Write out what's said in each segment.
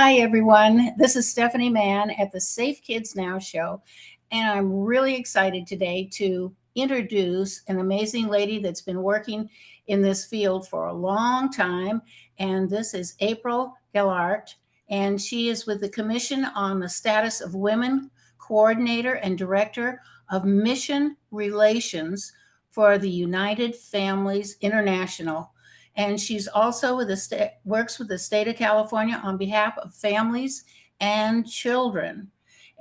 Hi, everyone. This is Stephanie Mann at the Safe Kids Now show. And I'm really excited today to introduce an amazing lady that's been working in this field for a long time. And this is April Gellart. And she is with the Commission on the Status of Women, Coordinator and Director of Mission Relations for the United Families International. And she's also with the works with the state of California on behalf of families and children.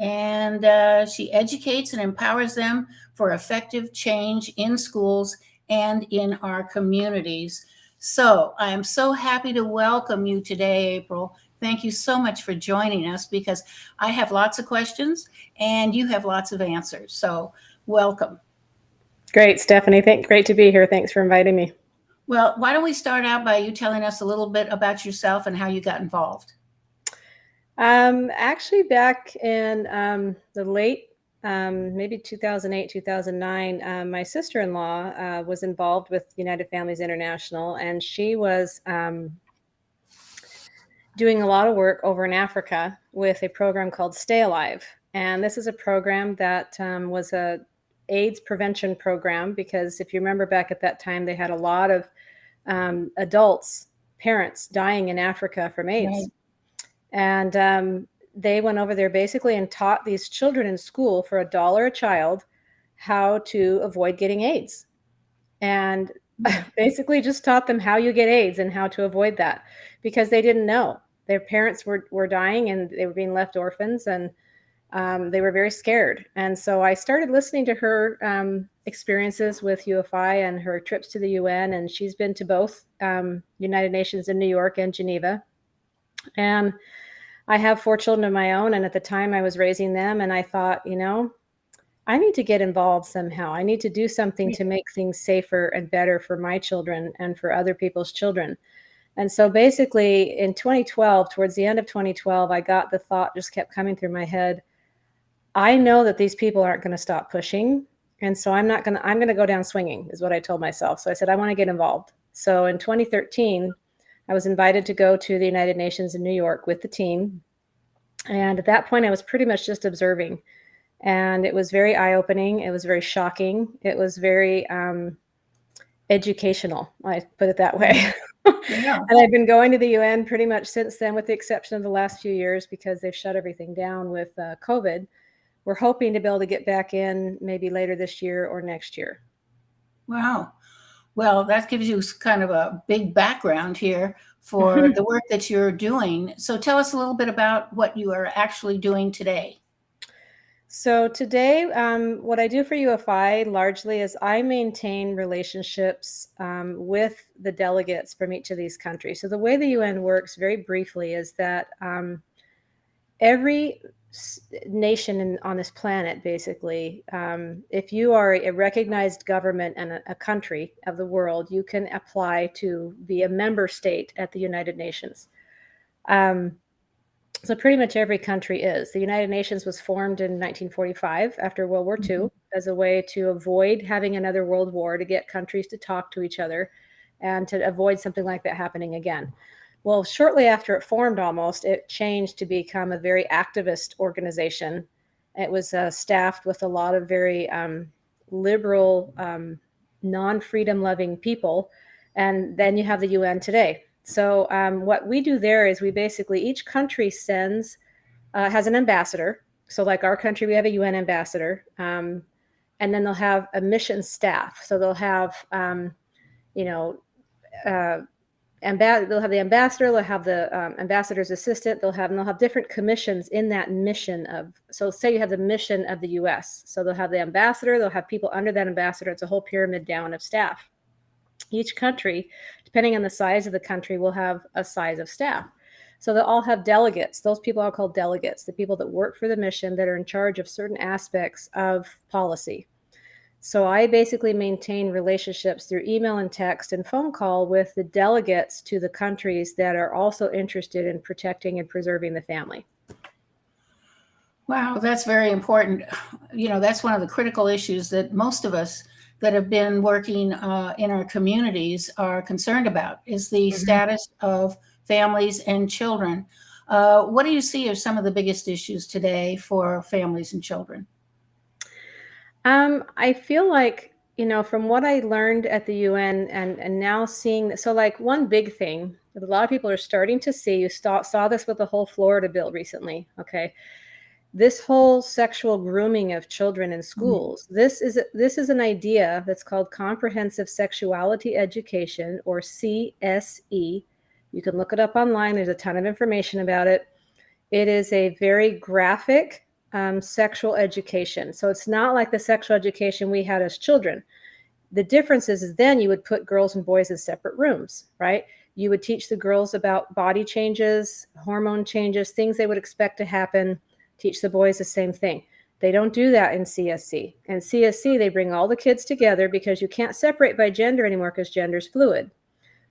And she educates and empowers them for effective change in schools and in our communities. So I am so happy to welcome you today, April. Thank you so much for joining us because I have lots of questions and you have lots of answers. So welcome. Great, Stephanie. Great to be here. Thanks for inviting me. Well, why don't we start out by you telling us a little bit about yourself and how you got involved? Actually, back in the late, maybe 2008, 2009, my sister-in-law was involved with United Families International, and she was doing a lot of work over in Africa with a program called Stay Alive. And this is a program that was a AIDS prevention program, because if you remember back at that time, they had a lot of adults, parents dying in Africa from AIDS. Right. And they went over there basically and taught these children in school for $1 a child how to avoid getting AIDS. And basically just taught them how you get AIDS and how to avoid that, because they didn't know. Their parents were dying and they were being left orphans, and they were very scared. And so I started listening to her experiences with UFI and her trips to the UN. And she's been to both United Nations in New York and Geneva. And I have 4 children of my own. And at the time I was raising them, and I thought, I need to get involved somehow. I need to do something to make things safer and better for my children and for other people's children. And so basically in 2012, towards the end of 2012, I got the thought, just kept coming through my head. I know that these people aren't going to stop pushing. And so I'm going to go down swinging, is what I told myself. So I said, I want to get involved. So in 2013, I was invited to go to the United Nations in New York with the team. And at that point, I was pretty much just observing. And it was very eye-opening. It was very shocking. It was very educational, I put it that way. Yeah. And I've been going to the UN pretty much since then, with the exception of the last few years, because they've shut everything down with COVID. We're hoping to be able to get back in maybe later this year or next year. Wow. Well, that gives you kind of a big background here for the work that you're doing. So tell us a little bit about what you are actually doing today. So today, what I do for UFI largely is I maintain relationships with the delegates from each of these countries. So the way the UN works, very briefly, is that every nation on this planet, basically, if you are a recognized government and a country of the world, you can apply to be a member state at the United Nations. So pretty much every country is. The United Nations was formed in 1945 after World War II as a way to avoid having another world war, to get countries to talk to each other and to avoid something like that happening again. Well, shortly after it formed, it changed to become a very activist organization. It was staffed with a lot of very liberal, non-freedom loving people. And then you have the UN today. So what we do there is we basically, each country has an ambassador. So like our country, we have a UN ambassador. And then they'll have a mission staff. So they'll have, they'll have the ambassador, they'll have the ambassador's assistant, they'll have different commissions in that mission so say you have the mission of the US. So they'll have the ambassador, they'll have people under that ambassador. It's a whole pyramid down of staff. Each country, depending on the size of the country, will have a size of staff. So they'll all have delegates. Those people are called delegates, the people that work for the mission that are in charge of certain aspects of policy. So I basically maintain relationships through email and text and phone call with the delegates to the countries that are also interested in protecting and preserving the family. Wow, that's very important. That's one of the critical issues that most of us that have been working in our communities are concerned about, is the status of families and children. What do you see are some of the biggest issues today for families and children? I feel like, from what I learned at the UN and now seeing that, so like one big thing that a lot of people are starting to see, you saw this with the whole Florida bill recently. Okay. This whole sexual grooming of children in Mhm. schools, this is an idea that's called comprehensive sexuality education, or CSE. You can look it up online. There's a ton of information about it. It is a very graphic sexual education. So it's not like the sexual education we had as children. The difference is then you would put girls and boys in separate rooms, right? You would teach the girls about body changes, hormone changes, things they would expect to happen. Teach the boys the same thing. They don't do that in CSC. In CSC, they bring all the kids together because you can't separate by gender anymore because gender is fluid.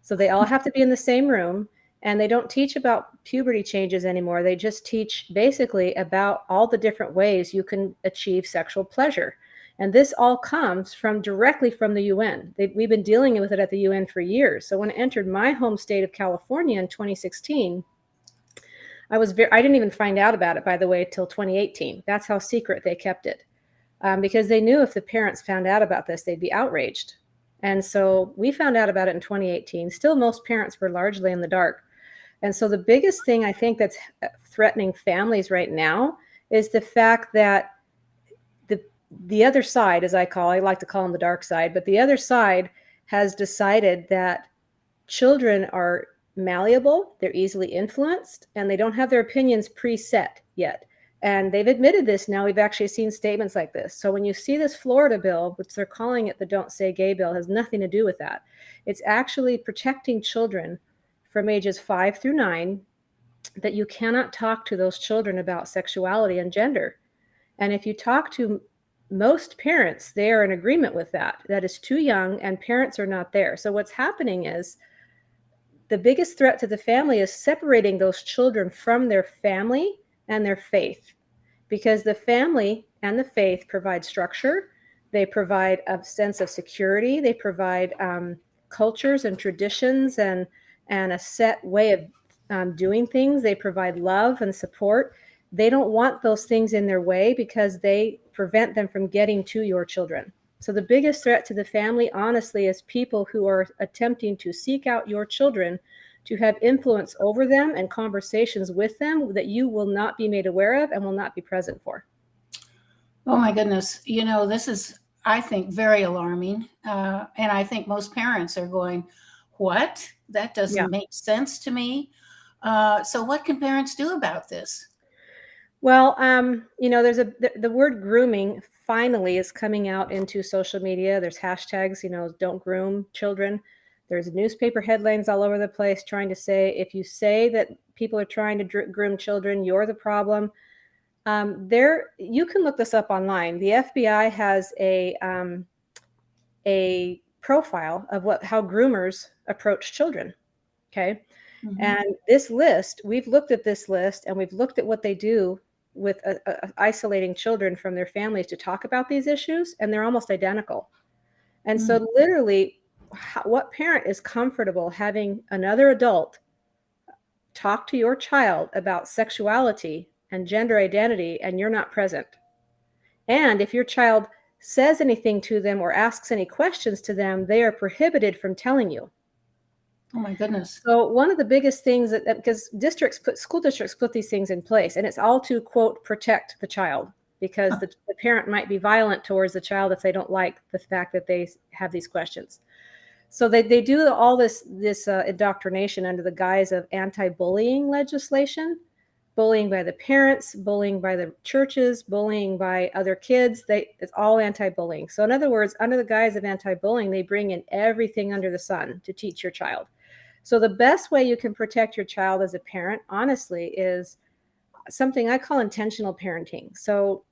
So they all have to be in the same room, and they don't teach about puberty changes anymore. They just teach basically about all the different ways you can achieve sexual pleasure. And this all comes from directly from the UN. We've been dealing with it at the UN for years. So when I entered my home state of California in 2016, I didn't even find out about it, by the way, till 2018. That's how secret they kept it, because they knew if the parents found out about this, they'd be outraged. And so we found out about it in 2018. Still, most parents were largely in the dark. And so the biggest thing I think that's threatening families right now is the fact that the other side, as I like to call them the dark side, but the other side has decided that children are malleable, they're easily influenced, and they don't have their opinions preset yet. And they've admitted this now. We've actually seen statements like this. So when you see this Florida bill, which they're calling it the Don't Say Gay bill, has nothing to do with that. It's actually protecting children from ages 5 through 9, that you cannot talk to those children about sexuality and gender. And if you talk to most parents, they are in agreement with that. That is too young, and parents are not there. So what's happening is the biggest threat to the family is separating those children from their family and their faith, because the family and the faith provide structure. They provide a sense of security. They provide cultures and traditions and a set way of doing things. They provide love and support. They don't want those things in their way because they prevent them from getting to your children. So the biggest threat to the family, honestly, is people who are attempting to seek out your children to have influence over them and conversations with them that you will not be made aware of and will not be present for. Oh my goodness. This is, I think, very alarming. And I think most parents are going, what? That Yeah. doesn't make sense to me. So, what can parents do about this? Well, there's the word grooming finally is coming out into social media. There's hashtags, don't groom children. There's newspaper headlines all over the place trying to say, if you say that people are trying to groom children, you're the problem. You can look this up online. The FBI has a profile of how groomers approach children. Okay. Mhm. And this list, we've looked at this list and we've looked at what they do with isolating children from their families to talk about these issues, and they're almost identical. And Mm. so, literally, what parent is comfortable having another adult talk to your child about sexuality and gender identity and you're not present? And if your child says anything to them or asks any questions to them, they are prohibited from telling you. Oh my goodness. So one of the biggest things because school districts put these things in place, and it's all to, quote, protect the child, because the parent might be violent towards the child if they don't like the fact that they have these questions. So they do all this indoctrination under the guise of anti-bullying legislation, bullying by the parents, bullying by the churches, bullying by other kids. It's all anti-bullying. So in other words, under the guise of anti-bullying, they bring in everything under the sun to teach your child. So the best way you can protect your child as a parent, honestly, is something I call intentional parenting. So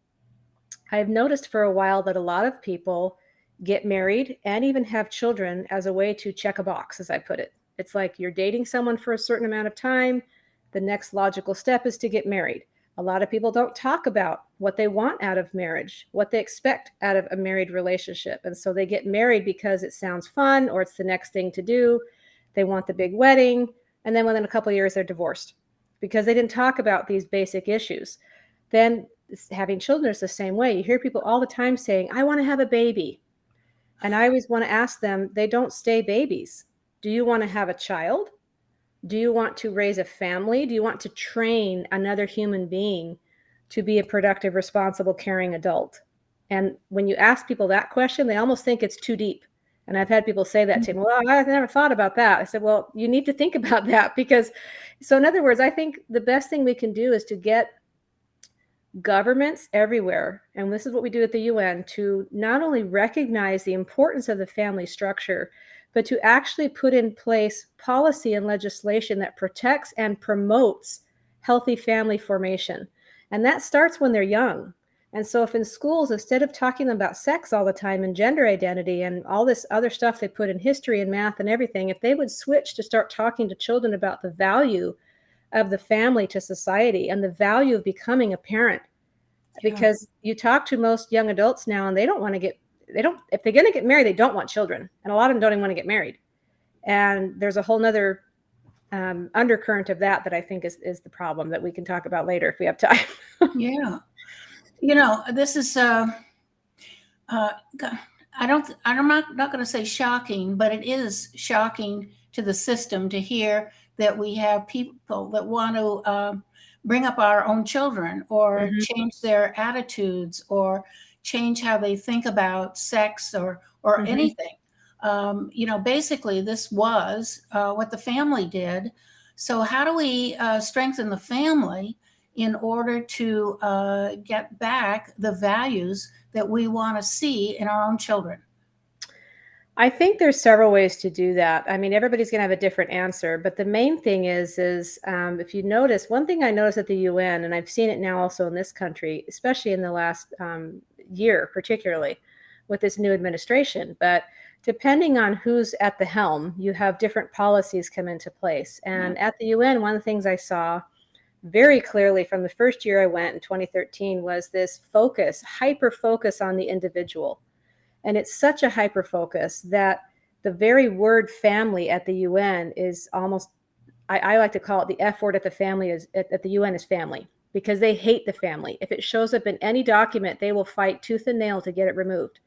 I've noticed for a while that a lot of people get married and even have children as a way to check a box, as I put it. It's like you're dating someone for a certain amount of time. The next logical step is to get married. A lot of people don't talk about what they want out of marriage, what they expect out of a married relationship. And so they get married because it sounds fun or it's the next thing to do. They want the big wedding. And then within a couple of years, they're divorced. because they didn't talk about these basic issues. Then having children is the same way. You hear people all the time saying, I want to have a baby. And I always want to ask them, they don't stay babies. Do you want to have a child? Do you want to raise a family? Do you want to train another human being to be a productive, responsible, caring adult? And when you ask people that question, they almost think it's too deep. And I've had people say that to me, well, I've never thought about that. I said, well, you need to think about that because, so in other words, I think the best thing we can do is to get governments everywhere, and this is what we do at the UN, to not only recognize the importance of the family structure, but to actually put in place policy and legislation that protects and promotes healthy family formation. And that starts when they're young. And so if in schools, instead of talking about sex all the time and gender identity and all this other stuff they put in history and math and everything, if they would switch to start talking to children about the value of the family to society and the value of becoming a parent. Because you talk to most young adults now and they don't want to get, if they're going to get married, they don't want children. And a lot of them don't even want to get married. And there's a whole nother undercurrent of that I think is the problem that we can talk about later if we have time. Yeah. This is, I'm not going to say shocking, but it is shocking to the system to hear that we have people that want to bring up our own children or change their attitudes or change how they think about sex or anything. Basically this was what the family did. So how do we strengthen the family in order to get back the values that we want to see in our own children? I think there's several ways to do that. I mean, everybody's going to have a different answer, but the main thing is if you notice, one thing I noticed at the UN, and I've seen it now also in this country, especially in the last year, particularly with this new administration, but depending on who's at the helm, you have different policies come into place. And at the UN, one of the things I saw very clearly from the first year I went in 2013 was this hyper focus on the individual. And it's such a hyper focus that the very word family at the UN is almost, I like to call it the F word at the UN is family, because they hate the family. If it shows up in any document, they will fight tooth and nail to get it removed.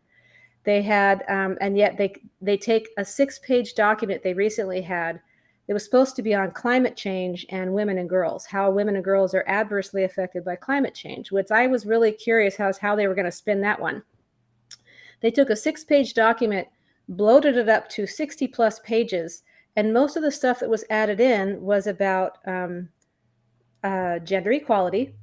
They had, and yet they take a 6-page document they recently had. It was supposed to be on climate change and women and girls, how women and girls are adversely affected by climate change, which I was really curious how they were going to spin that one. They took a 6-page document, bloated it up to 60 plus pages, and most of the stuff that was added in was about gender equality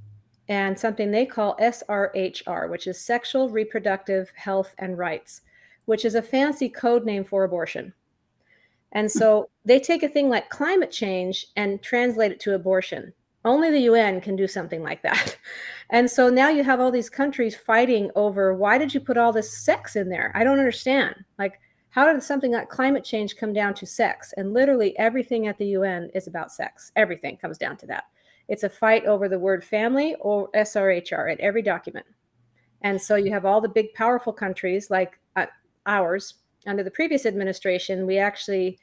and something they call SRHR, which is Sexual Reproductive Health and Rights, which is a fancy code name for abortion. And so they take a thing like climate change and translate it to abortion. Only the UN can do something like that. And so now you have all these countries fighting over, why did you put all this sex in there? I don't understand. Like, how did something like climate change come down to sex? And literally everything at the UN is about sex. Everything comes down to that. It's a fight over the word family or SRHR at every document. And so you have all the big, powerful countries like ours. Under the previous administration, we actually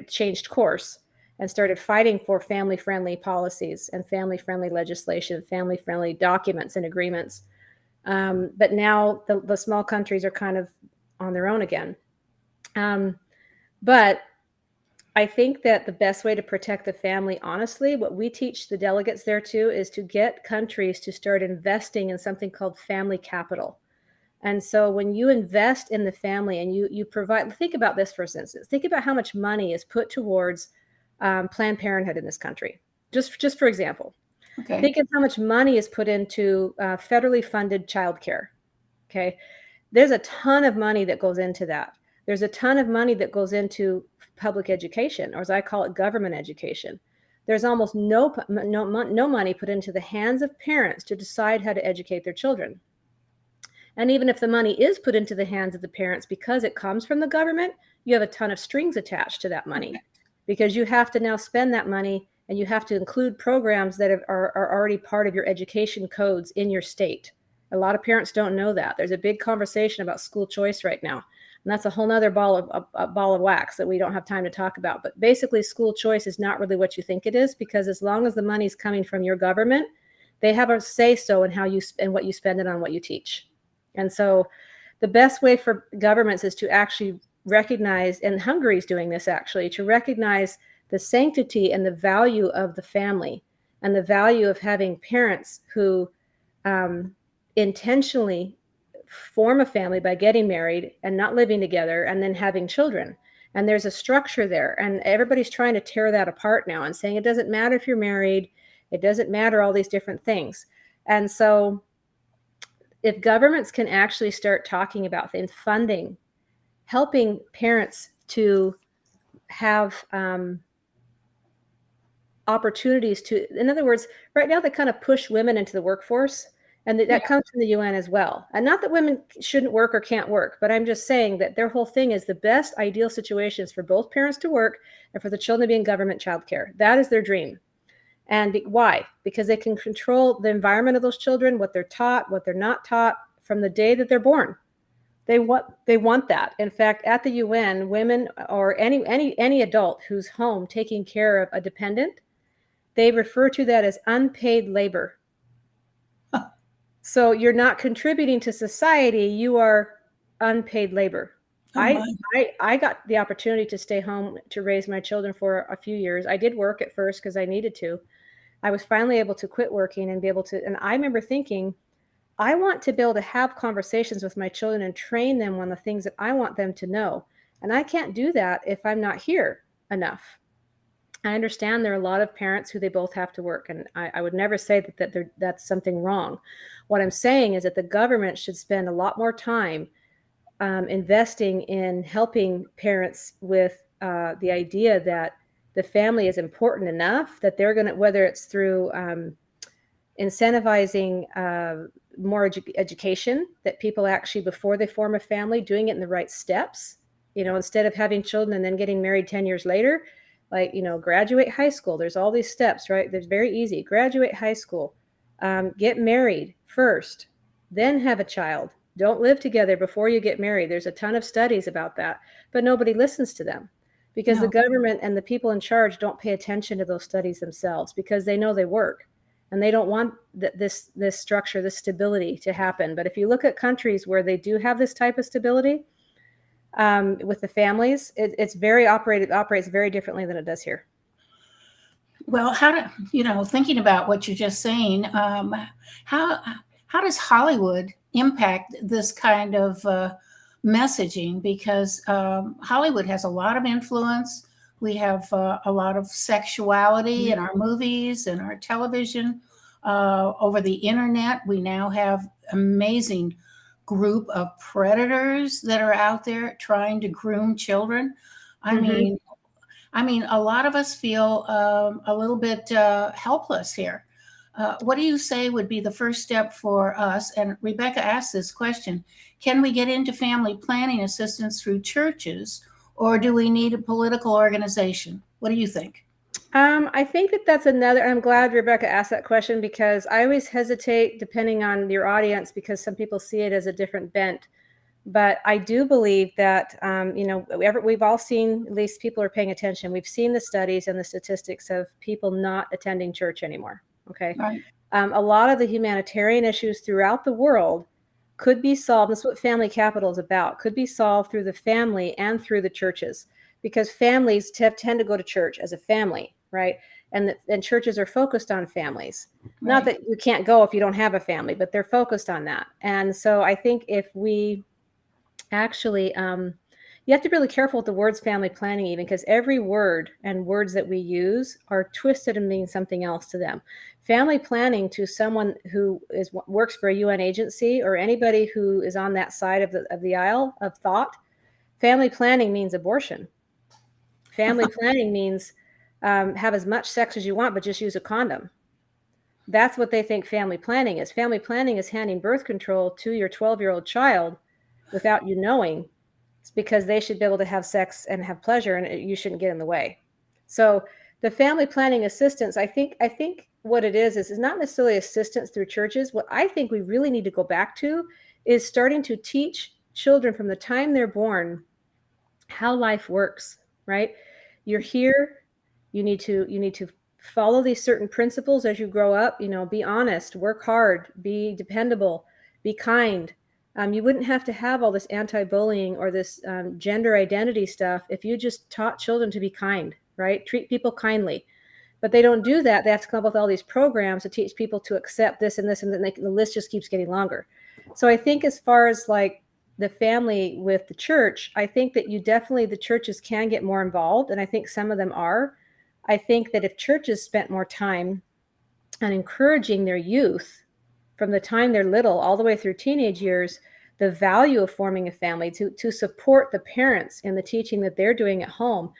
changed course and started fighting for family-friendly policies and family-friendly legislation, family-friendly documents and agreements. But now the small countries are kind of on their own again. But I think that the best way to protect the family, honestly, what we teach the delegates there too, is to get countries to start investing in something called family capital. And so when you invest in the family and you provide, think about this for instance, think about how much money is put towards Planned Parenthood in this country, just for example. Okay. Think of how much money is put into federally funded childcare. Okay. There's a ton of money that goes into that. There's a ton of money that goes into public education, or as I call it, government education. There's almost no money put into the hands of parents to decide how to educate their children. And even if the money is put into the hands of the parents because it comes from the government, you have a ton of strings attached to that money, because you have to now spend that money and you have to include programs that are already part of your education codes in your state. A lot of parents don't know that. There's a big conversation about school choice right now. And that's a whole nother ball of wax that we don't have time to talk about. But basically, school choice is not really what you think it is, because as long as the money's coming from your government, they have a say so in how you and what you spend it on, what you teach. And so the best way for governments is to actually recognize, and Hungary's doing this actually, to recognize the sanctity and the value of the family and the value of having parents who intentionally form a family by getting married and not living together and then having children. And there's a structure there, and everybody's trying to tear that apart now and saying it doesn't matter if you're married, it doesn't matter, all these different things. And so if governments can actually start talking about things, funding, helping parents to have opportunities to, in other words, right now they kind of push women into the workforce, and that comes from the UN as well. And not that women shouldn't work or can't work, but I'm just saying that their whole thing is the best ideal situations for both parents to work and for the children to be in government childcare. That is their dream. And why? Because they can control the environment of those children, what they're taught, what they're not taught from the day that they're born. They want that. In fact, at the UN, women or any adult who's home taking care of a dependent, they refer to that as unpaid labor. So you're not contributing to society, you are unpaid labor. I got the opportunity to stay home to raise my children for a few years. I did work at first because I needed to. I was finally able to quit working and be able to, and I remember thinking, I want to be able to have conversations with my children and train them on the things that I want them to know. And I can't do that if I'm not here enough. I understand there are a lot of parents who they both have to work, and I would never say that's something wrong. What I'm saying is that the government should spend a lot more time investing in helping parents with the idea that the family is important enough that they're going to, whether it's through incentivizing more education, that people actually, before they form a family, doing it in the right steps, instead of having children and then getting married 10 years later, like, graduate high school. There's all these steps, right? There's very easy. Graduate high school, get married first, then have a child. Don't live together before you get married. There's a ton of studies about that, but nobody listens to them because the government and the people in charge don't pay attention to those studies themselves because they know they work and they don't want this structure, this stability to happen. But if you look at countries where they do have this type of stability with the families, it operates very differently than it does here. Well, thinking about what you're just saying, how does Hollywood impact this kind of messaging? Because Hollywood has a lot of influence. We have a lot of sexuality in our movies and our television. Over the internet, we now have amazing group of predators that are out there trying to groom children. I mean, a lot of us feel a little bit helpless here. What do you say would be the first step for us? And Rebecca asked this question: can we get into family planning assistance through churches, or do we need a political organization? What do you think? I think that's another. I'm glad Rebecca asked that question because I always hesitate, depending on your audience, because some people see it as a different bent. But I do believe that, we've all seen, at least people are paying attention. We've seen the studies and the statistics of people not attending church anymore. Okay. Right. A lot of the humanitarian issues throughout the world could be solved. That's what Family Capital is about. Could be solved through the family and through the churches, because families tend to go to church as a family, right? And churches are focused on families. Right. Not that you can't go if you don't have a family, but they're focused on that. And so I think if we actually, you have to be really careful with the words family planning, even because every word and words that we use are twisted and mean something else to them. Family planning, to someone who works for a UN agency or anybody who is on that side of the aisle of thought, family planning means abortion. Family planning means have as much sex as you want, but just use a condom. That's what they think family planning is. Family planning is handing birth control to your 12-year-old child without you knowing. It's because they should be able to have sex and have pleasure, and you shouldn't get in the way. So the family planning assistance, I think what it is not necessarily assistance through churches. What I think we really need to go back to is starting to teach children from the time they're born how life works, right? You're here, you need to follow these certain principles as you grow up, be honest, work hard, be dependable, be kind. You wouldn't have to have all this anti-bullying or this gender identity stuff if you just taught children to be kind, right? Treat people kindly. But they don't do that. They have to come up with all these programs to teach people to accept this and this, and then the list just keeps getting longer. So I think as far as like the family with the church, I think that the churches can get more involved, and I think some of them are. I think that if churches spent more time on encouraging their youth from the time they're little all the way through teenage years, the value of forming a family, to support the parents in the teaching that they're doing at home.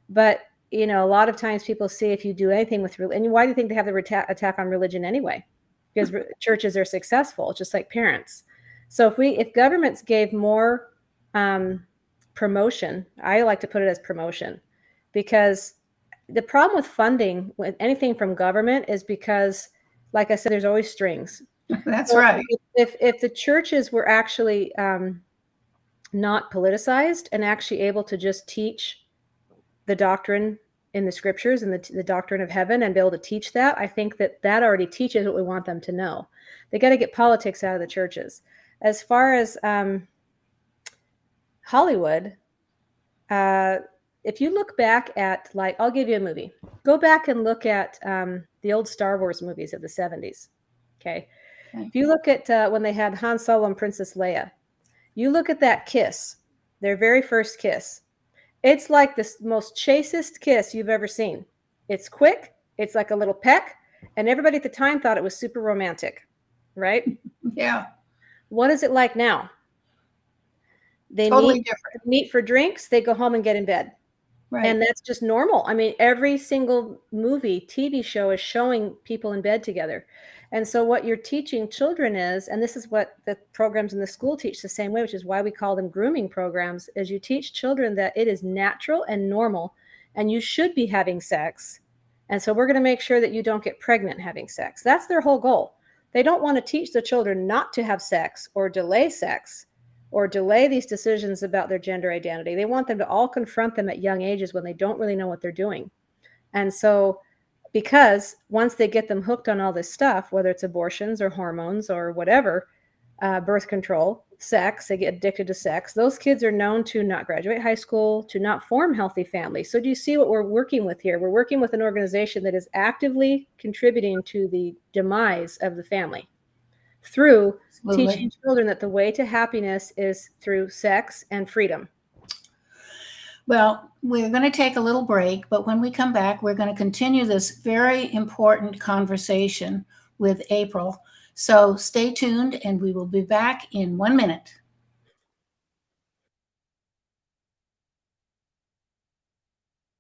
But a lot of times people see if you do anything with religion, and why do you think they have the attack on religion anyway? Because churches are successful, just like parents. So if governments gave more promotion, I like to put it as promotion, because the problem with funding with anything from government is because, like I said, there's always strings. That's So right. If the churches were actually not politicized and actually able to just teach the doctrine in the scriptures and the doctrine of heaven and be able to teach that, I think that already teaches what we want them to know. They got to get politics out of the churches. As far as Hollywood, if you look back at, like, I'll give you a movie. Go back and look at the old Star Wars movies of the 70s. Okay. If you look at when they had Han Solo and Princess Leia, you look at that kiss, their very first kiss. It's like the most chastest kiss you've ever seen. It's quick. It's like a little peck. And everybody at the time thought it was super romantic, right? Yeah. What is it like now? They Totally different. meet for drinks. They go home and get in bed. Right. And that's just normal. I mean, every single movie, TV show is showing people in bed together. And so what you're teaching children is, and this is what the programs in the school teach the same way, which is why we call them grooming programs, is you teach children that it is natural and normal, and you should be having sex. And so we're going to make sure that you don't get pregnant having sex. That's their whole goal. They don't want to teach the children not to have sex or delay these decisions about their gender identity. They want them to all confront them at young ages when they don't really know what they're doing. And so, because once they get them hooked on all this stuff, whether it's abortions or hormones or whatever, birth control, sex, they get addicted to sex, those kids are known to not graduate high school, to not form healthy families. So do you see what we're working with here? We're working with an organization that is actively contributing to the demise of the family through teaching children that the way to happiness is through sex and freedom. Well, we're going to take a little break, but when we come back, we're going to continue this very important conversation with April. So stay tuned, and we will be back in 1 minute.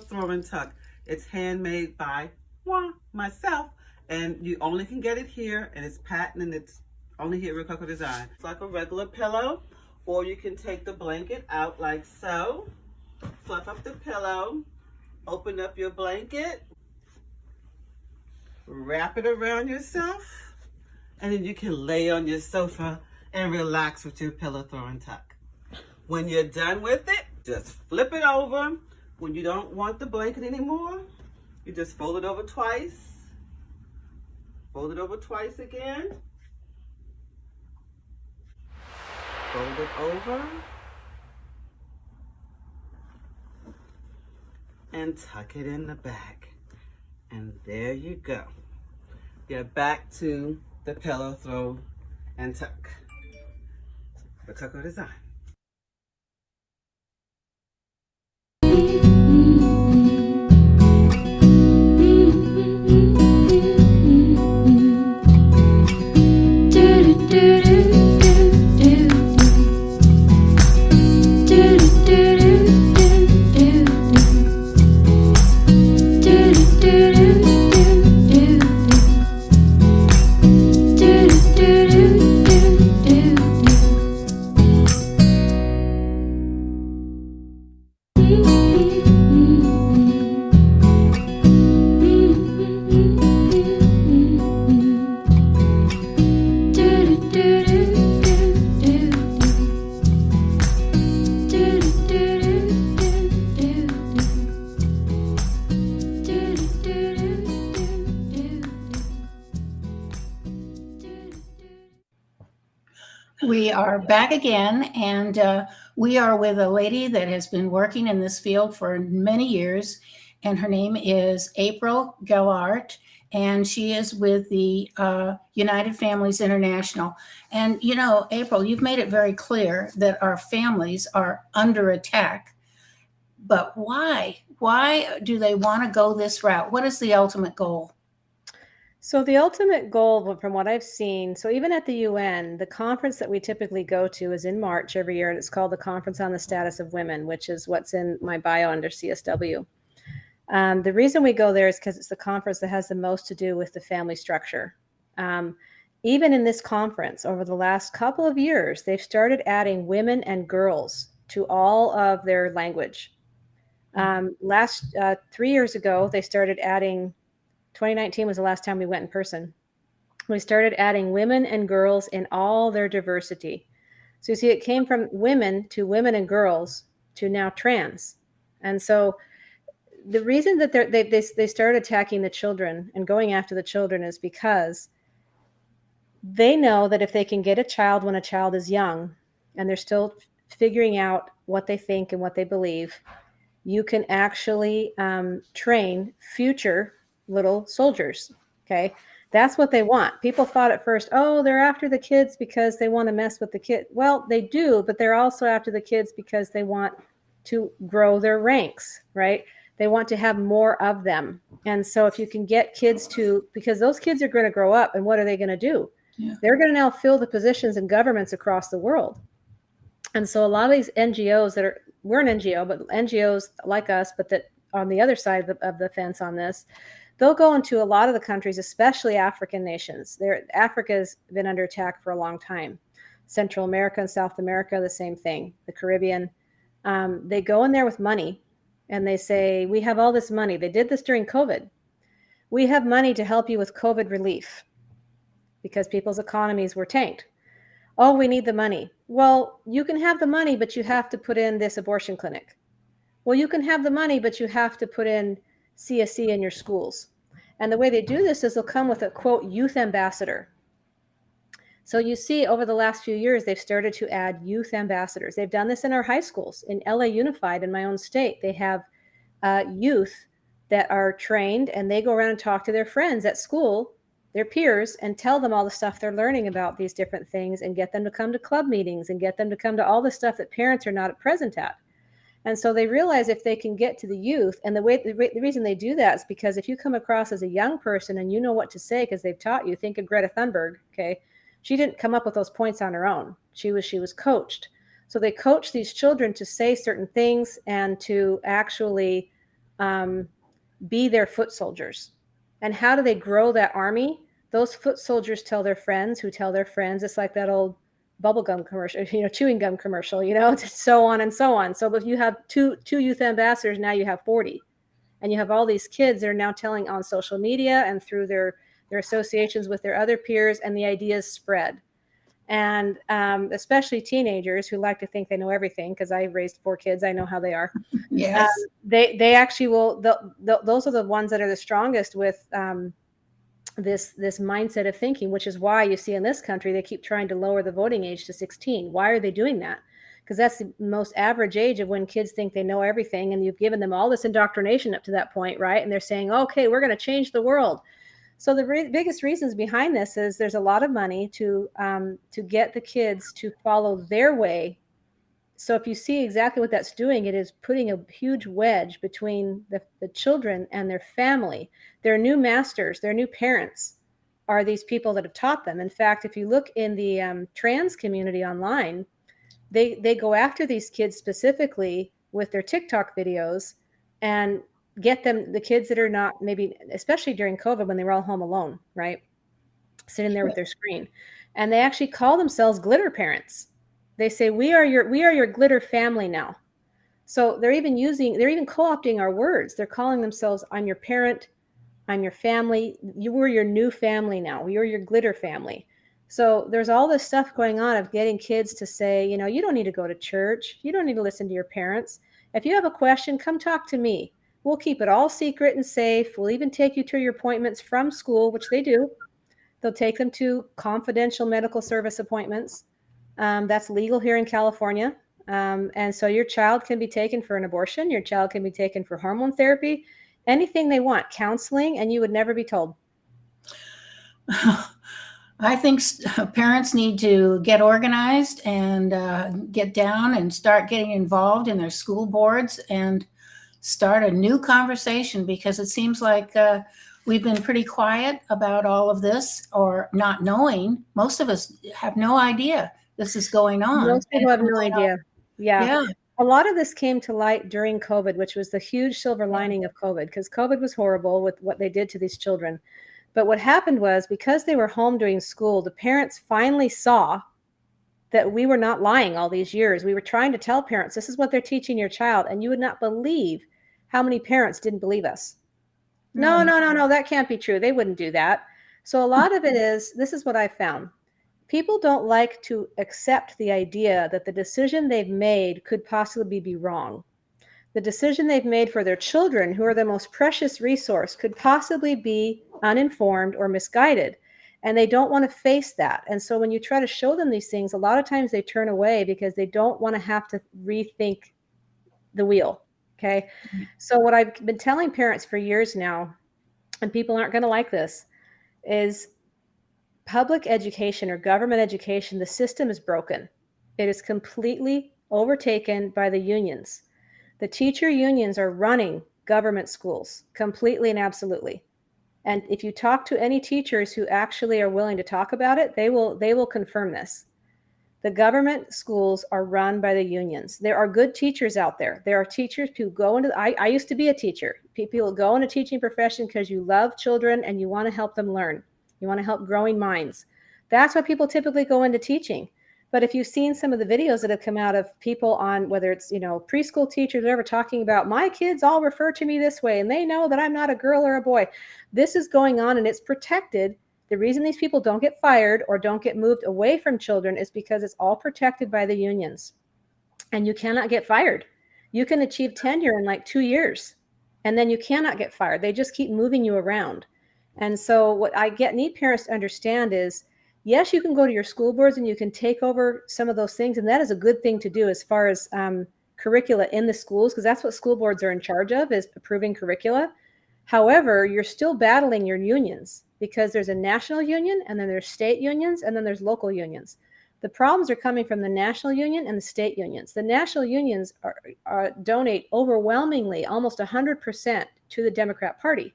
Throw and Tuck. It's handmade by myself, and you only can get it here, and it's patent, and it's only here at Rococo Design. It's like a regular pillow, or you can take the blanket out like so, fluff up the pillow, open up your blanket, wrap it around yourself, and then you can lay on your sofa and relax with your pillow throw and tuck. When you're done with it, just flip it over. When you don't want the blanket anymore, you just fold it over twice. Fold it over twice again. Fold it over. And tuck it in the back. And there you go. You're back to the pillow throw and tuck. Rococo Design. are back again, and we are with a lady that has been working in this field for many years, and her name is April Gellart, and she is with the United Families International. And you know, April, you've made it very clear that our families are under attack. But why? Why do they want to go this route? What is the ultimate goal? So the ultimate goal, from what I've seen, so even at the UN, the conference that we typically go to is in March every year, and it's called the Conference on the Status of Women, which is what's in my bio under CSW. The reason we go there is because it's the conference that has the most to do with the family structure. Even in this conference, over the last couple of years, they've started adding women and girls to all of their language. 3 years ago, they started adding, 2019 was the last time we went in person. We started adding women and girls in all their diversity. So you see, it came from women and girls to now trans. And so the reason that they started attacking the children and going after the children is because they know that if they can get a child when a child is young and they're still figuring out what they think and what they believe, you can actually train future little soldiers. Okay. That's what they want. People thought at first, oh, they're after the kids because they want to mess with the kid. Well, they do, but they're also after the kids because they want to grow their ranks, right? They want to have more of them. And so if you can get kids because those kids are going to grow up, and what are they going to do? Yeah. They're going to now fill the positions in governments across the world. And so a lot of these NGOs we're an NGO, but NGOs like us, but that on the other side of the fence on this, they'll go into a lot of the countries, especially African nations. Africa's been under attack for a long time. Central America and South America, the same thing. The Caribbean, they go in there with money and they say, we have all this money. They did this during COVID. We have money to help you with COVID relief because people's economies were tanked. Oh, we need the money. Well, you can have the money, but you have to put in this abortion clinic. Well, you can have the money, but you have to put in CSE in your schools. And the way they do this is they'll come with a, quote, youth ambassador. So you see over the last few years, they've started to add youth ambassadors. They've done this in our high schools. In LA Unified, in my own state, they have youth that are trained, and they go around and talk to their friends at school, their peers, and tell them all the stuff they're learning about these different things and get them to come to club meetings and get them to come to all the stuff that parents are not present at. And so they realize if they can get to the youth, and the reason they do that is because if you come across as a young person and you know what to say because they've taught you, think of Greta Thunberg, okay? She didn't come up with those points on her own. She was coached. So they coach these children to say certain things and to actually be their foot soldiers. And how do they grow that army? Those foot soldiers tell their friends who tell their friends. It's like that old bubblegum commercial, chewing gum commercial, so on and so on. So if you have two youth ambassadors, now you have 40. And you have all these kids that are now telling on social media and through their associations with their other peers, and the ideas spread. And especially teenagers who like to think they know everything, because I raised 4 kids, I know how they are. Yes. They actually will, those are the ones that are the strongest with this mindset of thinking, which is why you see in this country, they keep trying to lower the voting age to 16. Why are they doing that? Because that's the most average age of when kids think they know everything, and you've given them all this indoctrination up to that point, right? And they're saying, okay, we're going to change the world. So the biggest reasons behind this is there's a lot of money to get the kids to follow their way. So if you see exactly what that's doing, it is putting a huge wedge between the children and their family. Their new masters, their new parents are these people that have taught them. In fact, if you look in the trans community online, they go after these kids specifically with their TikTok videos and get them, the kids that are not, maybe especially during COVID when they were all home alone, right? Sitting there with their screen. And they actually call themselves glitter parents. They say, we are your glitter family now. So they're even co-opting our words. They're calling themselves, I'm your parent, I'm your family. We're your new family now. You're your glitter family. So there's all this stuff going on of getting kids to say, you don't need to go to church. You don't need to listen to your parents. If you have a question, come talk to me. We'll keep it all secret and safe. We'll even take you to your appointments from school, which they do. They'll take them to confidential medical service appointments. That's legal here in California. And so your child can be taken for an abortion. Your child can be taken for hormone therapy, anything they want, counseling, and you would never be told. I think parents need to get organized and get down and start getting involved in their school boards and start a new conversation, because it seems like we've been pretty quiet about all of this, or not knowing. Most of us have no idea this is going on. Most people have no idea. Yeah. Yeah. A lot of this came to light during COVID, which was the huge silver lining of COVID, because COVID was horrible with what they did to these children. But what happened was, because they were home doing school, the parents finally saw that we were not lying all these years. We were trying to tell parents, this is what they're teaching your child. And you would not believe how many parents didn't believe us. No, that can't be true. They wouldn't do that. So a lot of it is, this is what I found. People don't like to accept the idea that the decision they've made could possibly be wrong. The decision they've made for their children, who are the most precious resource, could possibly be uninformed or misguided. And they don't want to face that. And so when you try to show them these things, a lot of times they turn away because they don't want to have to rethink the wheel. Okay. So what I've been telling parents for years now, and people aren't going to like this, is public education or government education, the system is broken. It is completely overtaken by the unions. The teacher unions are running government schools completely and absolutely. And if you talk to any teachers who actually are willing to talk about it, they will confirm this. The government schools are run by the unions. There are good teachers out there. There are teachers who go into, I used to be a teacher. People go into teaching profession because you love children and you want to help them learn. You want to help growing minds. That's why people typically go into teaching. But if you've seen some of the videos that have come out of people on, whether it's, preschool teachers, whatever, talking about, my kids all refer to me this way and they know that I'm not a girl or a boy. This is going on and it's protected. The reason these people don't get fired or don't get moved away from children is because it's all protected by the unions. And you cannot get fired. You can achieve tenure in like 2 years and then you cannot get fired. They just keep moving you around. And so what I need parents to understand is, yes, you can go to your school boards and you can take over some of those things. And that is a good thing to do as far as curricula in the schools, because that's what school boards are in charge of, is approving curricula. However, you're still battling your unions, because there's a national union and then there's state unions and then there's local unions. The problems are coming from the national union and the state unions. The national unions donate overwhelmingly, almost 100%, to the Democrat Party.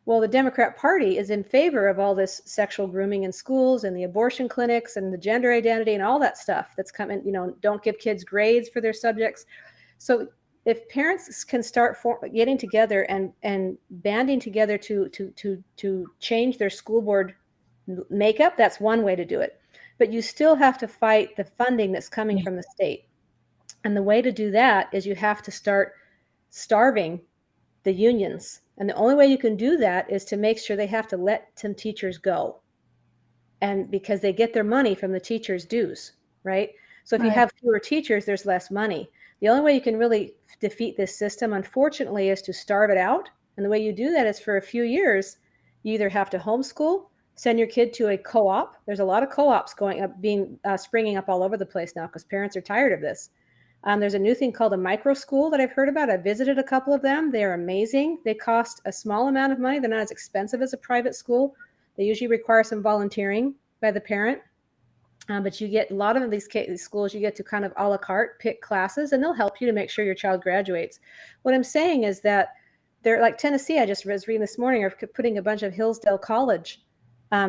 Well, the Democrat Party is in favor of all this sexual grooming in schools and the abortion clinics and the gender identity and all that stuff that's coming, don't give kids grades for their subjects. So if parents can start getting together and banding together to change their school board makeup, that's one way to do it. But you still have to fight the funding that's coming from the state. And the way to do that is you have to start starving the unions. And the only way you can do that is to make sure they have to let some teachers go. And because they get their money from the teachers' dues, right? So if you have fewer teachers, there's less money. The only way you can really defeat this system, unfortunately, is to starve it out. And the way you do that is, for a few years, you either have to homeschool, send your kid to a co-op. There's a lot of co-ops springing up all over the place now because parents are tired of this. There's a new thing called a micro school that I've heard about. I've visited a couple of them. They're amazing. They cost a small amount of money. They're not as expensive as a private school. They usually require some volunteering by the parent. But you get a lot of these schools, you get to kind of a la carte pick classes, and they'll help you to make sure your child graduates. What I'm saying is that they're like Tennessee, I just was reading this morning, are putting a bunch of Hillsdale College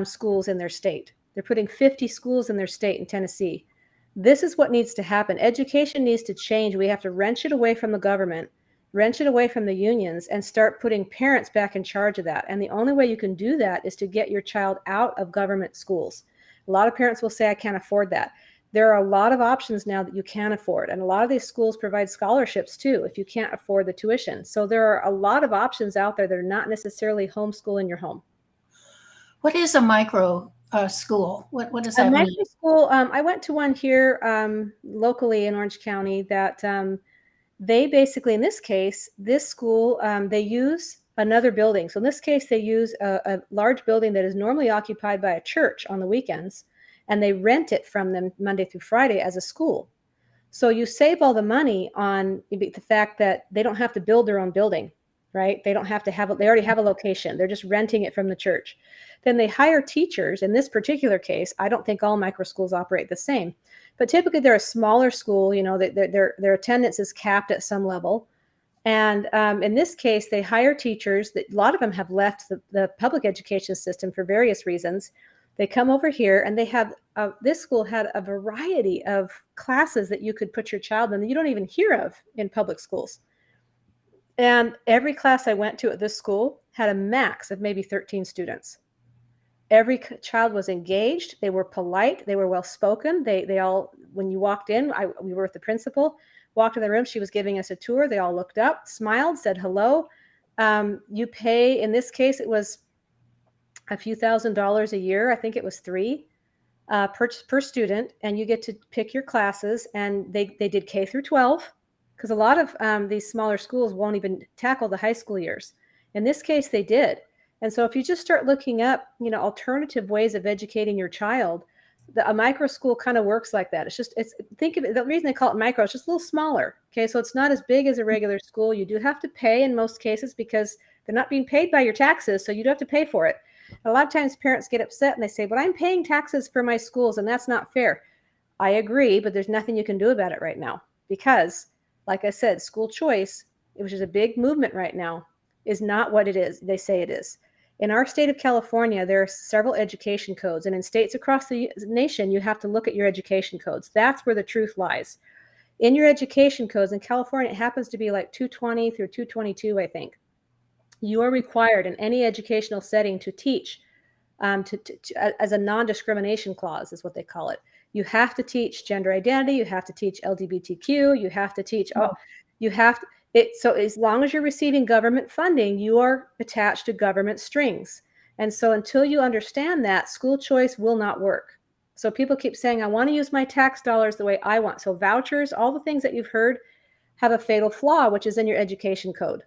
schools in their state. They're putting 50 schools in their state in Tennessee. This is what needs to happen. Education needs to change. We have to wrench it away from the government, wrench it away from the unions, and start putting parents back in charge of that. And the only way you can do that is to get your child out of government schools. A lot of parents will say, I can't afford that. There are a lot of options now that you can afford. And a lot of these schools provide scholarships too, if you can't afford the tuition. So there are a lot of options out there that are not necessarily homeschool in your home. What is a micro school? What does that mean? A micro school, I went to one here locally in Orange County that they basically, in this case, this school, they use another building. So in this case, they use a large building that is normally occupied by a church on the weekends. and they rent it from them Monday through Friday as a school. So you save all the money on the fact that they don't have to build their own building, right? They don't have to have, they already have a location. They're just renting it from the church. Then they hire teachers. In this particular case, I don't think all micro schools operate the same, but typically they're a smaller school, you know, their attendance is capped at some level. And in this case, they hire teachers that a lot of them have left the public education system for various reasons. They come over here and they have, this school had a variety of classes that you could put your child in that you don't even hear of in public schools. And every class I went to at this school had a max of maybe 13 students. Every child was engaged. They were polite. They were well-spoken. They all, when you walked in, we were with the principal, walked in the room. She was giving us a tour. They all looked up, smiled, said hello. You pay, in this case, it was a few $1,000s a year. I think it was $3 per student, and you get to pick your classes. And they did K through 12, because a lot of these smaller schools won't even tackle the high school years. In this case, they did. And so if you just start looking up, you know, alternative ways of educating your child, a micro school kind of works like that. Think of it, the reason they call it micro, it's just a little smaller. Okay, so it's not as big as a regular school. You do have to pay in most cases because they're not being paid by your taxes, so you do have to pay for it. A lot of times parents get upset and they say, but I'm paying taxes for my schools and that's not fair. I agree, but there's nothing you can do about it right now because, like I said, school choice, which is a big movement right now, is not what it is. They say it is. In our state of California, there are several education codes, and in states across the nation, you have to look at your education codes. That's where the truth lies. In your education codes, in California, it happens to be like 220 through 222, I think. You are required in any educational setting to teach as a non-discrimination clause is what they call it. You have to teach gender identity. You have to teach LGBTQ. You have to teach, so as long as you're receiving government funding, you are attached to government strings. And so until you understand that, school choice will not work. So people keep saying, I want to use my tax dollars the way I want. So vouchers, all the things that you've heard have a fatal flaw, which is in your education code.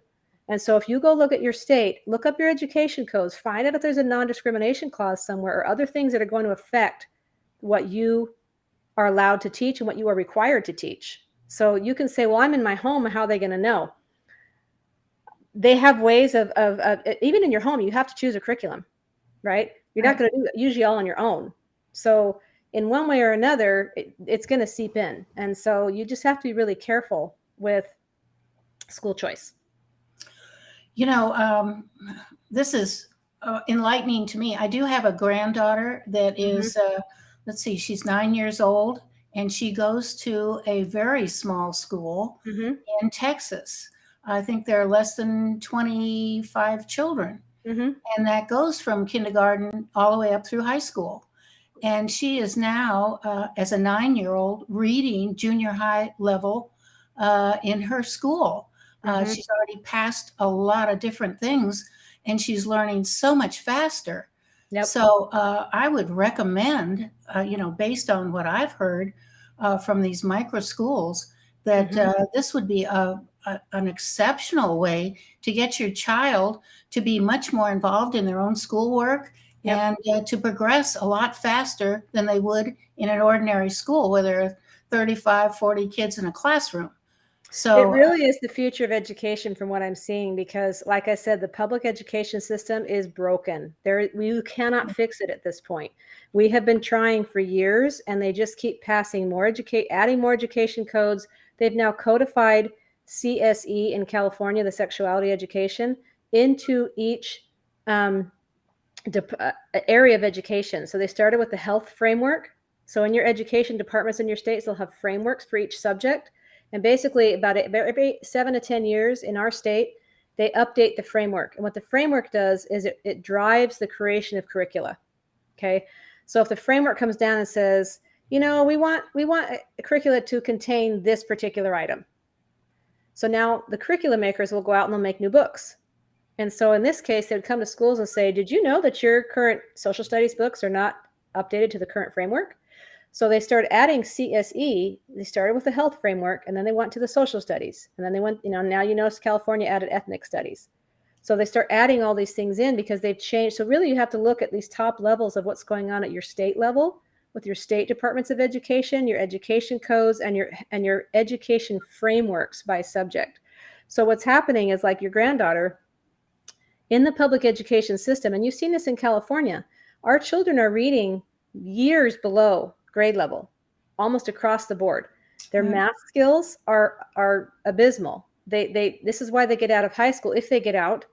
And so if you go look at your state, look up your education codes, find out if there's a non-discrimination clause somewhere or other things that are going to affect what you are allowed to teach and what you are required to teach. So you can say, well, I'm in my home. How are they going to know? They have ways of even in your home, you have to choose a curriculum, right? You're not going to do it usually all on your own. So in one way or another, it's going to seep in. And so you just have to be really careful with school choice. You know, this is enlightening to me. I do have a granddaughter that is, let's see, she's 9 years old, and she goes to a very small school in Texas. I think there are less than 25 children. And that goes from kindergarten all the way up through high school. And she is now, as a 9-year-old, reading junior high level in her school. She's already passed a lot of different things, and she's learning so much faster. So I would recommend, based on what I've heard from these micro schools, that this would be an exceptional way to get your child to be much more involved in their own schoolwork and to progress a lot faster than they would in an ordinary school where there are 35, 40 kids in a classroom. So it really is the future of education from what I'm seeing, because like I said, the public education system is broken. You cannot fix it at this point. We have been trying for years, and they just keep passing adding more education codes. They've now codified CSE in California, the sexuality education, into each area of education. So they started with the health framework. So in your education departments in your states, they'll have frameworks for each subject. And basically about every 7 to 10 years in our state, they update the framework. And what the framework does is it drives the creation of curricula. Okay. So if the framework comes down and says, we want a curricula to contain this particular item. So now the curriculum makers will go out and they'll make new books. And so in this case, they would come to schools and say, did you know that your current social studies books are not updated to the current framework? So they started adding CSE. They started with the health framework, and then they went to the social studies. And then they went, now California added ethnic studies. So they start adding all these things in because they've changed. So really you have to look at these top levels of what's going on at your state level with your state departments of education, your education codes, and your education frameworks by subject. So what's happening is, like your granddaughter in the public education system, and you've seen this in California, our children are reading years below grade level, almost across the board. Their math skills are abysmal. This is why they get out of high school, if they get out,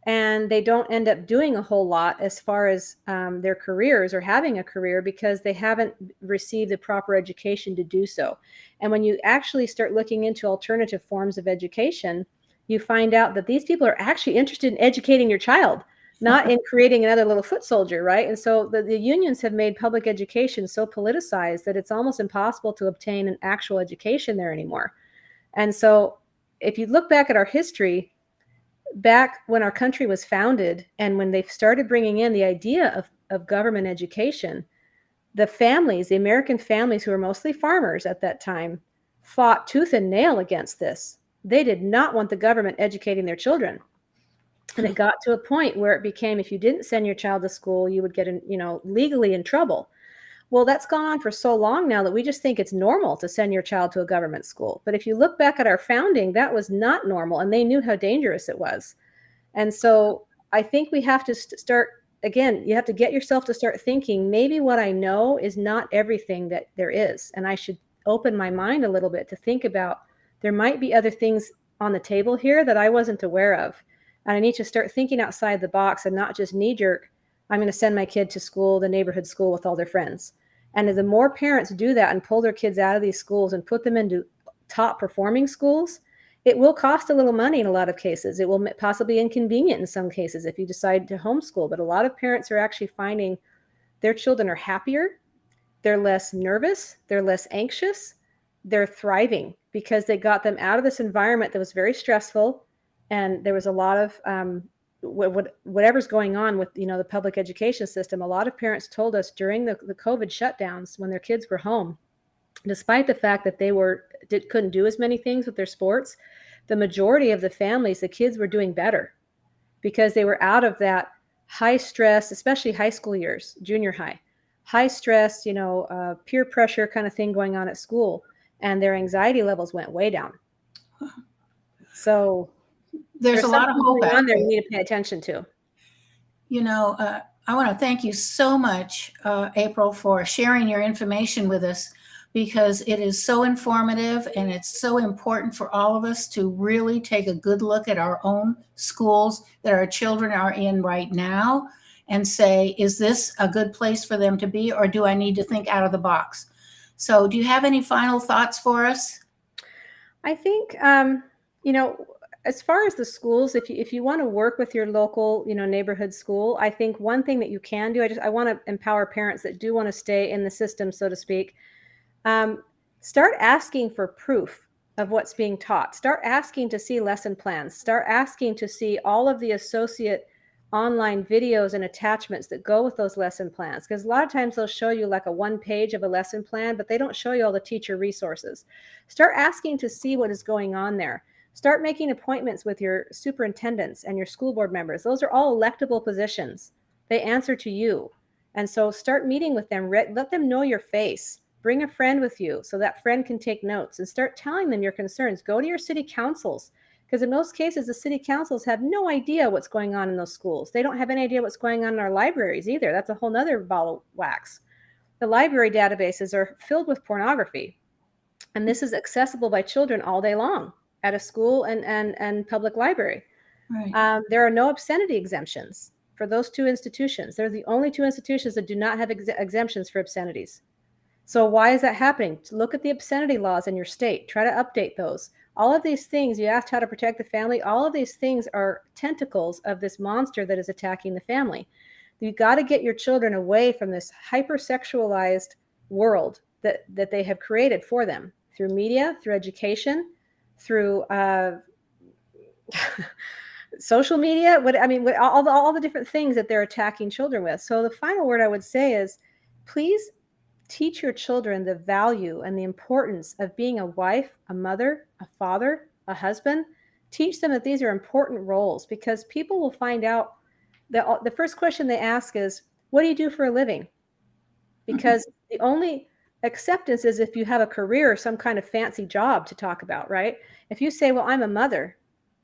and they don't end up doing a whole lot as far as their careers or having a career, because they haven't received the proper education to do so. And when you actually start looking into alternative forms of education, you find out that these people are actually interested in educating your child, not in creating another little foot soldier, right? And so the unions have made public education so politicized that it's almost impossible to obtain an actual education there anymore. And so if you look back at our history, back when our country was founded and when they started bringing in the idea of government education, the families, the American families who were mostly farmers at that time, fought tooth and nail against this. They did not want the government educating their children. And it got to a point where it became, if you didn't send your child to school, you would get legally in trouble. Well, that's gone on for so long now that we just think it's normal to send your child to a government school. But if you look back at our founding, that was not normal, and they knew how dangerous it was. And so I think we have to start, again, you have to get yourself to start thinking, maybe what I know is not everything that there is. And I should open my mind a little bit to think about, there might be other things on the table here that I wasn't aware of. And I need to start thinking outside the box and not just knee jerk, I'm going to send my kid to school, the neighborhood school with all their friends. And the more parents do that and pull their kids out of these schools and put them into top performing schools, it will cost a little money in a lot of cases. It will possibly be inconvenient in some cases if you decide to homeschool. But a lot of parents are actually finding their children are happier, they're less nervous, they're less anxious, they're thriving because they got them out of this environment that was very stressful. And there was a lot of whatever's going on with the public education system. A lot of parents told us during the COVID shutdowns, when their kids were home, despite the fact that they couldn't do as many things with their sports, the majority of the families, the kids were doing better because they were out of that high stress, especially high school years, junior high stress, peer pressure kind of thing going on at school, and their anxiety levels went way down. So there's a lot of hope on there we need to pay attention to. I want to thank you so much, April, for sharing your information with us, because it is so informative and it's so important for all of us to really take a good look at our own schools that our children are in right now and say, is this a good place for them to be, or do I need to think out of the box? So do you have any final thoughts for us? I think, as far as the schools, if you want to work with your local, neighborhood school, I think one thing that you can do, I want to empower parents that do want to stay in the system, so to speak. Start asking for proof of what's being taught. Start asking to see lesson plans. Start asking to see all of the associate online videos and attachments that go with those lesson plans. Because a lot of times they'll show you like a one page of a lesson plan, but they don't show you all the teacher resources. Start asking to see what is going on there. Start making appointments with your superintendents and your school board members. Those are all electable positions. They answer to you. And so start meeting with them. Let them know your face. Bring a friend with you so that friend can take notes, and start telling them your concerns. Go to your city councils, because in most cases, the city councils have no idea what's going on in those schools. They don't have any idea what's going on in our libraries either. That's a whole nother ball of wax. The library databases are filled with pornography, and this is accessible by children all day long at a school and public library. Right. There are no obscenity exemptions for those two institutions. They're the only two institutions that do not have exemptions for obscenities. So why is that happening? Look at the obscenity laws in your state. Try to update those. All of these things, you asked how to protect the family. All of these things are tentacles of this monster that is attacking the family. You've got to get your children away from this hypersexualized world that they have created for them through media, through education, through social media. All the different things that they're attacking children with. So the final word I would say is, please teach your children the value and the importance of being a wife, a mother, a father, a husband. Teach them that these are important roles, because people will find out that the first question they ask is, what do you do for a living? because the only acceptance is if you have a career or some kind of fancy job to talk about, right? If you say, well, I'm a mother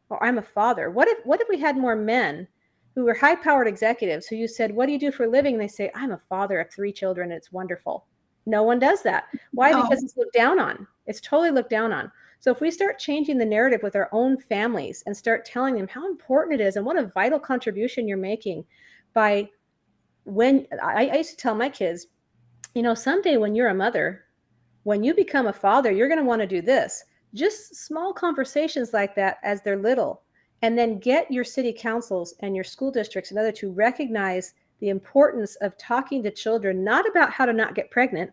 or I'm a father, what if we had more men who were high-powered executives who you said, what do you do for a living? And they say, I'm a father of 3 children. And it's wonderful. No one does that. Why? No. Because it's looked down on. It's totally looked down on. So if we start changing the narrative with our own families and start telling them how important it is and what a vital contribution you're making by when I used to tell my kids, someday when you're a mother, when you become a father, you're going to want to do this. Just small conversations like that as they're little, and then get your city councils and your school districts and other to recognize the importance of talking to children, not about how to not get pregnant.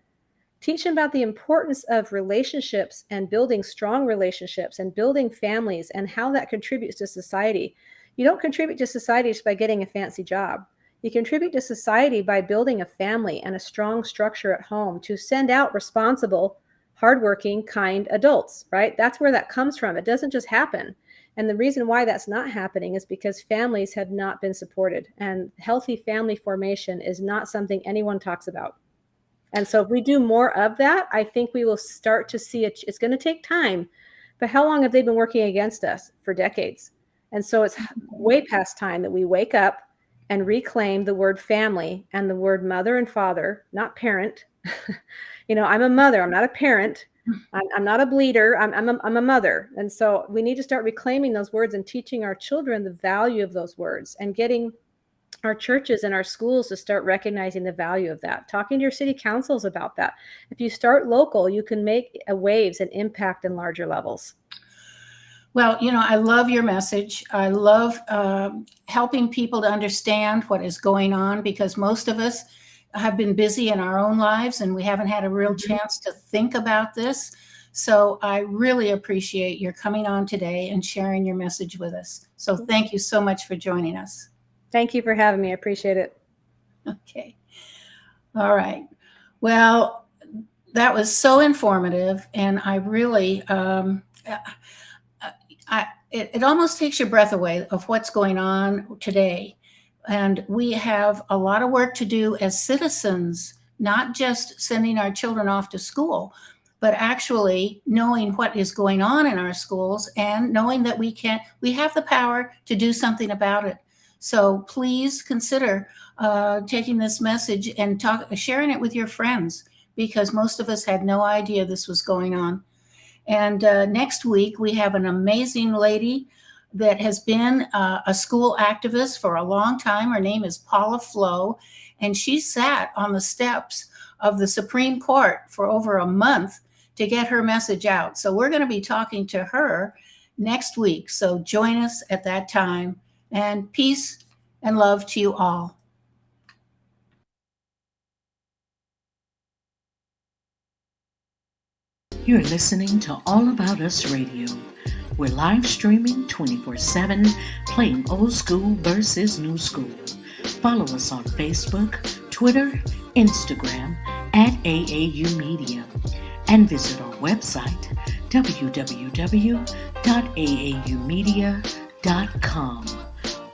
Teach them about the importance of relationships and building strong relationships and building families and how that contributes to society. You don't contribute to society just by getting a fancy job. You contribute to society by building a family and a strong structure at home to send out responsible, hardworking, kind adults, right? That's where that comes from. It doesn't just happen. And the reason why that's not happening is because families have not been supported, and healthy family formation is not something anyone talks about. And so if we do more of that, I think we will start to see it. It's going to take time, but how long have they been working against us? For decades. And so it's way past time that we wake up and reclaim the word family and the word mother and father, not parent. I'm a mother. I'm not a parent. I'm not a bleeder. I'm a mother. And so we need to start reclaiming those words and teaching our children the value of those words and getting our churches and our schools to start recognizing the value of that. Talking to your city councils about that. If you start local, you can make waves and impact in larger levels. Well, I love your message. I love helping people to understand what is going on, because most of us have been busy in our own lives and we haven't had a real chance to think about this. So I really appreciate your coming on today and sharing your message with us. So thank you so much for joining us. Thank you for having me. I appreciate it. Okay. All right. Well, that was so informative, and I really, it almost takes your breath away of what's going on today. And we have a lot of work to do as citizens, not just sending our children off to school, but actually knowing what is going on in our schools and knowing that we have the power to do something about it. So please consider taking this message and sharing it with your friends, because most of us had no idea this was going on. And next week, we have an amazing lady that has been a school activist for a long time. Her name is Paula Flo, and she sat on the steps of the Supreme Court for over a month to get her message out. So we're going to be talking to her next week. So join us at that time. And peace and love to you all. You're listening to All About Us Radio. We're live streaming 24/7, playing old school versus new school. Follow us on Facebook, Twitter, Instagram, at AAU Media. And visit our website, www.aaumedia.com.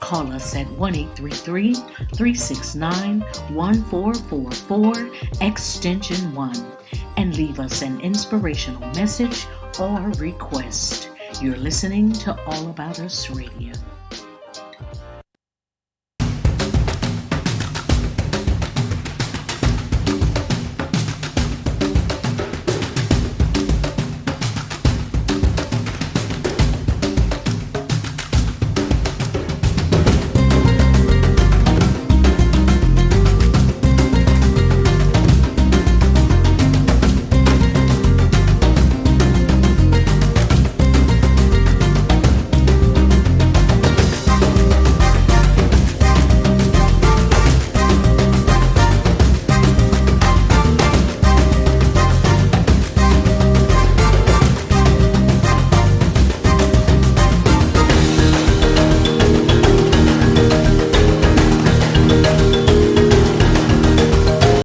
Call us at 1-833-369-1444, extension 1, and leave us an inspirational message or request. You're listening to All About Us Radio.